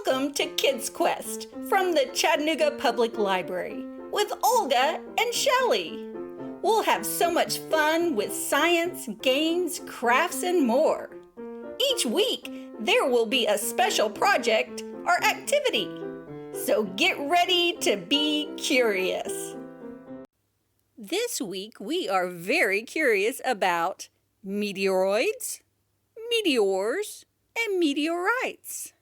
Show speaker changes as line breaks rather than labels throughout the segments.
Welcome to KidsQuest from the Chattanooga Public Library with Olga and Shelley. We'll have so much fun with science, games, crafts, and more. Each week, there will be a special project or activity. So get ready to be curious. This week, we are very curious about meteoroids, meteors, and meteorites.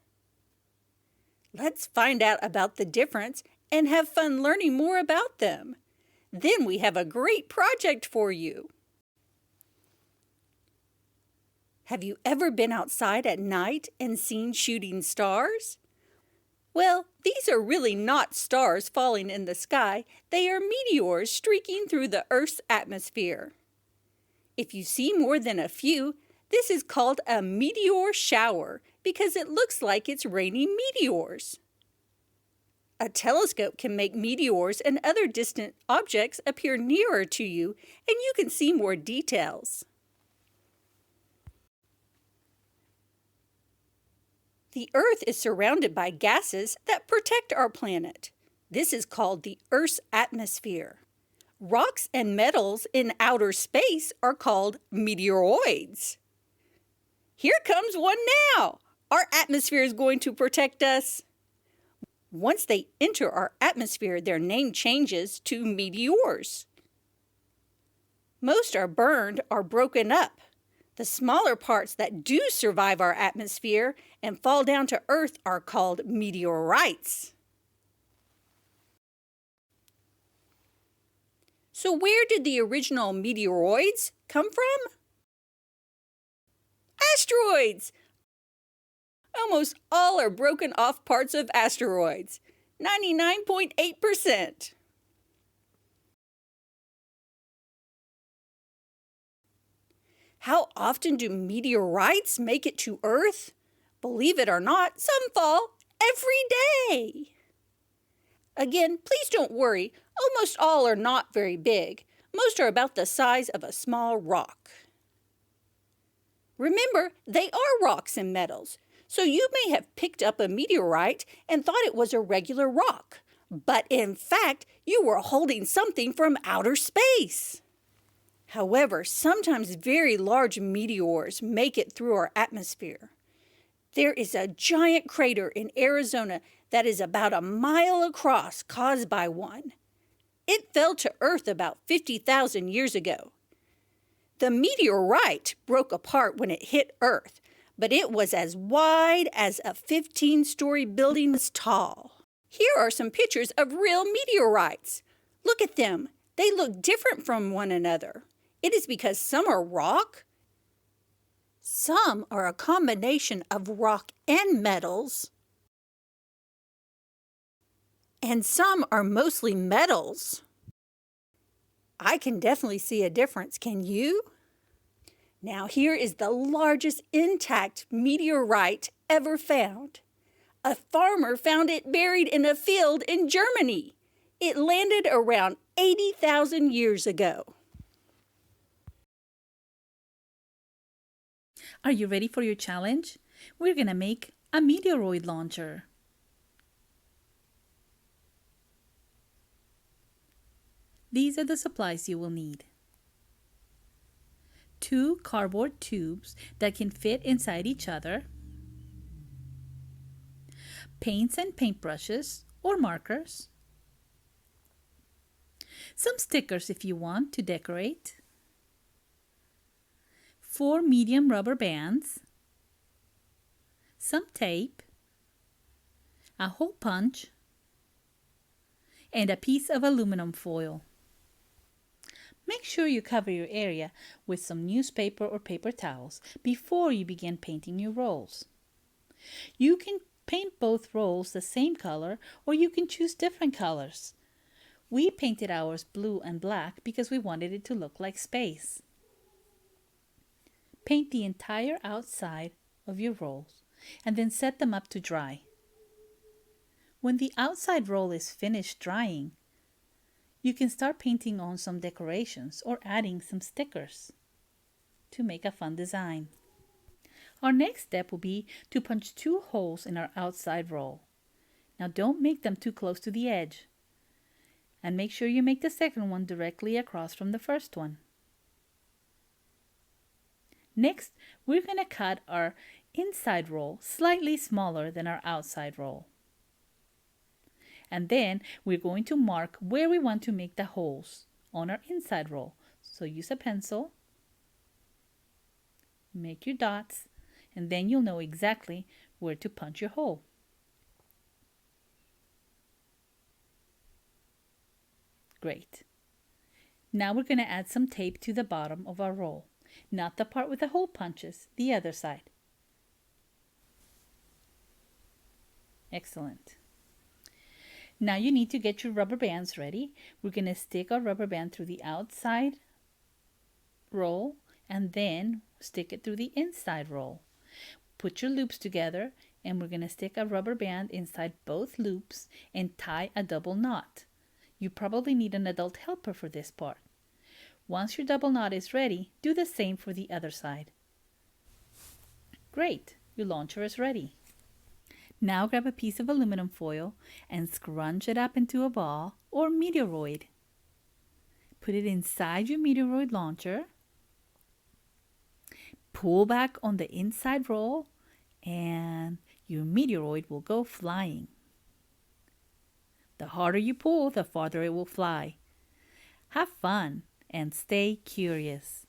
Let's find out about the difference and have fun learning more about them. Then we have a great project for you. Have you ever been outside at night and seen shooting stars? Well, these are really not stars falling in the sky. They are meteors streaking through the Earth's atmosphere. If you see more than a few, this is called a meteor shower because it looks like it's raining meteors. A telescope can make meteors and other distant objects appear nearer to you, and you can see more details. The Earth is surrounded by gases that protect our planet. This is called the Earth's atmosphere. Rocks and metals in outer space are called meteoroids. Here comes one now. Our atmosphere is going to protect us. Once they enter our atmosphere, their name changes to meteors. Most are burned or broken up. The smaller parts that do survive our atmosphere and fall down to Earth are called meteorites. So where did the original meteoroids come from? Asteroids! Almost all are broken off parts of asteroids, 99.8%. How often do meteorites make it to Earth? Believe it or not, some fall every day. Again, please don't worry. Almost all are not very big. Most are about the size of a small rock. Remember, they are rocks and metals. So you may have picked up a meteorite and thought it was a regular rock. But in fact, you were holding something from outer space. However, sometimes very large meteors make it through our atmosphere. There is a giant crater in Arizona that is about a mile across caused by one. It fell to Earth about 50,000 years ago. The meteorite broke apart when it hit Earth, but it was as wide as a 15-story building was tall. Here are some pictures of real meteorites. Look at them. They look different from one another. It is because some are rock, some are a combination of rock and metals, and some are mostly metals. I can definitely see a difference. Can you? Now here is the largest intact meteorite ever found. A farmer found it buried in a field in Germany. It landed around 80,000 years ago.
Are you ready for your challenge? We're going to make a meteoroid launcher. These are the supplies you will need. 2 cardboard tubes that can fit inside each other, paints and paintbrushes or markers, some stickers if you want to decorate, 4 medium rubber bands, some tape, a hole punch, and a piece of aluminum foil. Make sure you cover your area with some newspaper or paper towels before you begin painting your rolls. You can paint both rolls the same color or you can choose different colors. We painted ours blue and black because we wanted it to look like space. Paint the entire outside of your rolls and then set them up to dry. When the outside roll is finished drying, you can start painting on some decorations or adding some stickers to make a fun design. Our next step will be to punch 2 holes in our outside roll. Now don't make them too close to the edge. And make sure you make the second one directly across from the first one. Next, we're going to cut our inside roll slightly smaller than our outside roll. And then we're going to mark where we want to make the holes on our inside roll. So use a pencil, make your dots, and then you'll know exactly where to punch your hole. Great. Now we're going to add some tape to the bottom of our roll. Not the part with the hole punches, the other side. Excellent. Now you need to get your rubber bands ready. We're going to stick our rubber band through the outside roll and then stick it through the inside roll. Put your loops together and we're going to stick a rubber band inside both loops and tie a double knot. You probably need an adult helper for this part. Once your double knot is ready, do the same for the other side. Great, your launcher is ready. Now grab a piece of aluminum foil and scrunch it up into a ball or meteoroid. Put it inside your meteoroid launcher. Pull back on the inside roll and your meteoroid will go flying. The harder you pull, the farther it will fly. Have fun and stay curious.